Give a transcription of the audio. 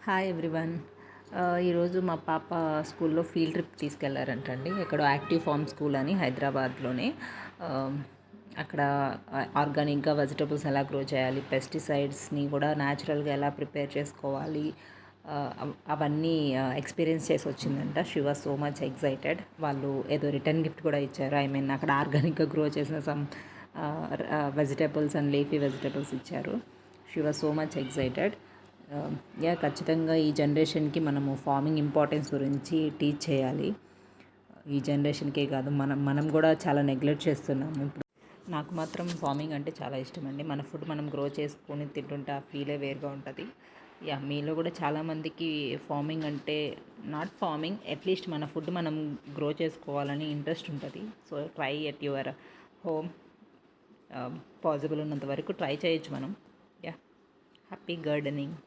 Hi everyone. ఈరోజు మా పాప స్కూల్లో ఫీల్డ్ ట్రిప్ తీసుకెళ్లారంటండి. ఎక్కడో యాక్టివ్ ఫార్మ్ స్కూల్ అని హైదరాబాద్లోనే. ఆ, అక్కడ ఆర్గానిక్గా వెజిటబుల్స్ ఎలా గ్రో చేయాలి, పెస్టిసైడ్స్ని కూడా న్యాచురల్గా ఎలా ప్రిపేర్ చేసుకోవాలి, అవన్నీ ఎక్స్పీరియన్స్ చేసి వచ్చిందంట. She was so much excited. వాళ్ళు ఏదో రిటర్న్ గిఫ్ట్ కూడా ఇచ్చారు. ఐ మీన్ అక్కడ ఆర్గానిక్గా గ్రో చేసిన some vegetables and leafy vegetables ఇచ్చారు. She was so much excited. Yeah, ఖచ్చితంగా ఈ జనరేషన్కి మనము ఫార్మింగ్ ఇంపార్టెన్స్ గురించి టీచ్ చేయాలి. ఈ జనరేషన్కే కాదు, మనం కూడా చాలా నెగ్లెక్ట్ చేస్తున్నాము ఇప్పుడు. నాకు మాత్రం ఫార్మింగ్ అంటే చాలా ఇష్టం అండి. మన ఫుడ్ మనం గ్రో చేసుకొని తింటుంటే ఆ ఫీలే వేరుగా ఉంటుంది. యా, మీలో కూడా చాలామందికి ఫార్మింగ్ అంటే, నాట్ ఫార్మింగ్, అట్లీస్ట్ మన ఫుడ్ మనం గ్రో చేసుకోవాలని ఇంట్రెస్ట్ ఉంటుంది. So try at your home. Possible ఉన్నంత వరకు ట్రై చేయొచ్చు మనం. Yeah, happy gardening.